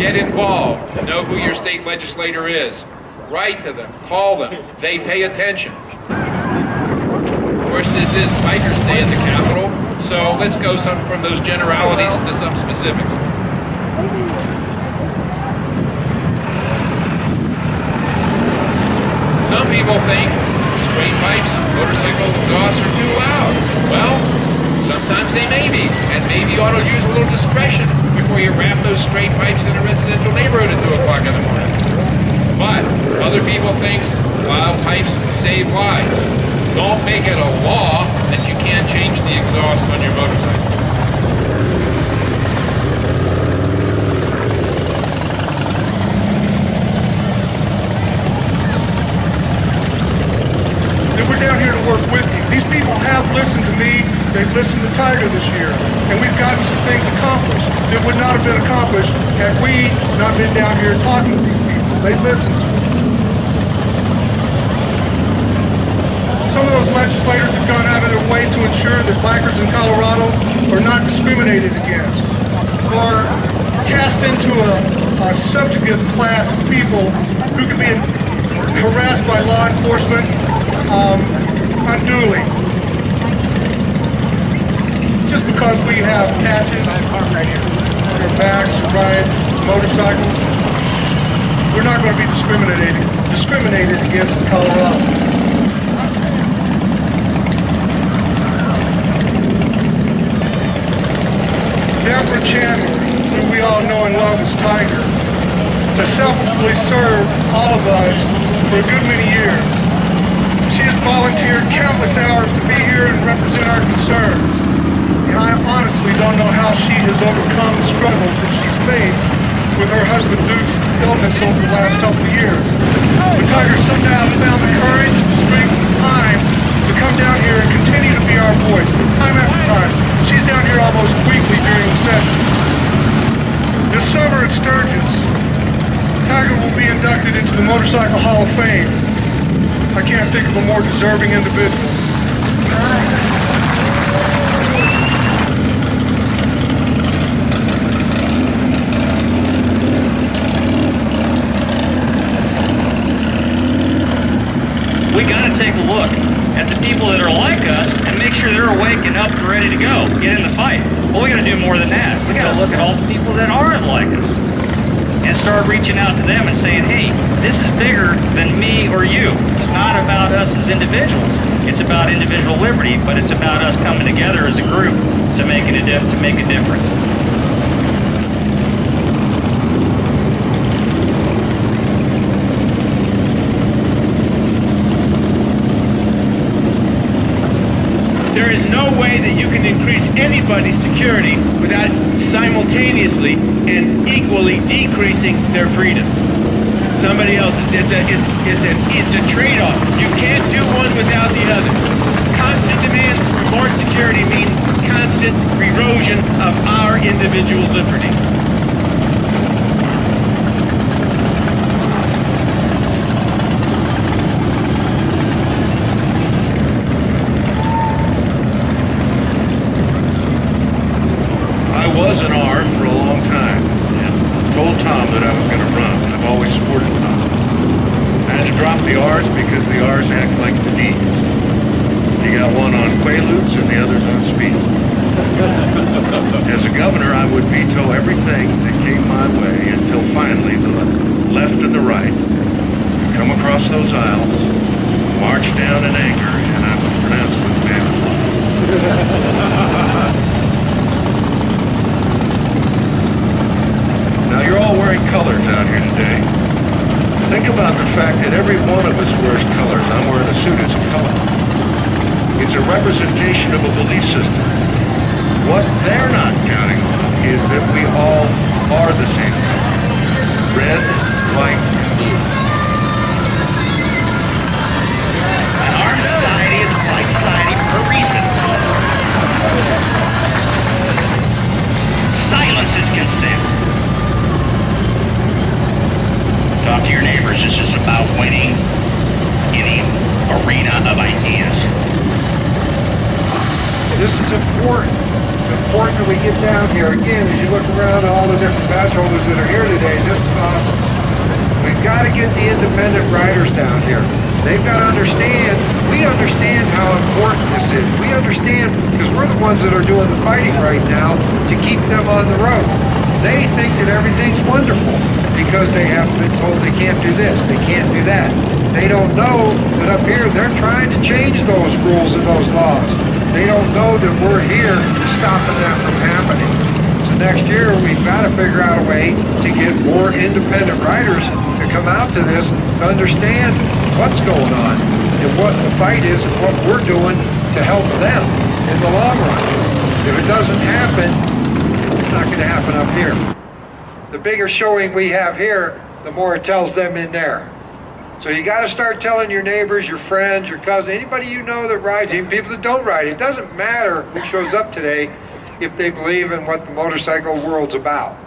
Get involved. Know who your state legislator is. Write to them. Call them. They pay attention. Of course, this is Bikers Day at the Capitol, so let's go from those generalities to some specifics. Some people think straight pipes, motorcycle exhausts are too loud. Well, sometimes they may be, and maybe you ought to use a little discretion before you wrap those straight pipes in a residential neighborhood at 2 o'clock in the morning. But other people think loud pipes save lives. Don't make it a law that you can't change the exhaust on your motorcycle. We're down here to work with you. These people have listened to me, they've listened to Tiger this year, and we've gotten some things accomplished that would not have been accomplished had we not been down here talking to these people. They listened to us. Some of those legislators have gone out of their way to ensure that bikers in Colorado are not discriminated against, or cast into a subjugate class of people who can be harassed by law enforcement unduly. Just because we have patches on our backs to ride motorcycles, we're not going to be discriminated against in Colorado. Deborah Chandler, who we all know and love as Tiger, has selflessly served all of us for a good many years. She has volunteered countless hours to be here and represent our concerns. And I honestly don't know how she has overcome the struggles that she's faced with her husband Duke's illness over the last couple of years. But Tiger somehow found the courage, the strength, and the time to come down here and continue to be our voice, time after time. She's down here almost weekly during the session. This summer at Sturgis, Tiger will be inducted into the Motorcycle Hall of Fame. I can't think of a more deserving individual. We gotta take a look at the people that are like us and make sure they're awake and up and ready to go, get in the fight. But we gotta do more than that. We gotta look at all the people that aren't like us and start reaching out to them and saying, hey, this is bigger than me or you. It's not about us as individuals. It's about individual liberty, but it's about us coming together as a group to make a difference. There is no way that you can increase anybody's security without simultaneously and equally decreasing their freedom. Somebody else, it's a trade-off. You can't do one without the other. Constant demands for more security mean constant erosion of our individual liberty. I wasn't armed for a long time. Told Tom that I was going to run. I've always supported Tom. I had to drop the R's because the R's act like the D's. You got one on Quaaludes and the other's on speed. As a governor, I would veto everything that came my way until finally the left and the right come across those aisles, march down in anger, and I would pronounce them down. Now, you're all wearing colors out here today. Think about the fact that every one of us wears colors. I'm wearing a suit, it's a color. It's a representation of a belief system. What they're not counting on is that we all are the same color. Red, white, and blue. Our society is a polite society for a reason. Silence is consent. Talk to your neighbors. This is about winning in the arena of ideas. This is important. It's important that we get down here. Again, as you look around at all the different badge holders that are here today, this is awesome. We've got to get the independent riders down here. They've got to understand, we understand how important this is. We understand because we're the ones that are doing the fighting right now to keep them on the road. They think that everything's wonderful because they have been told they can't do this, they can't do that. They don't know that up here they're trying to change those rules and those laws. They don't know that we're here stopping that from happening. So next year we've got to figure out a way to get more independent riders to come out to this to understand what's going on and what the fight is and what we're doing to help them in the long run. If it doesn't happen, it's not going to happen up here. The bigger showing we have here, the more it tells them in there. So you got to start telling your neighbors, your friends, your cousins, anybody you know that rides, even people that don't ride. It doesn't matter who shows up today if they believe in what the motorcycle world's about.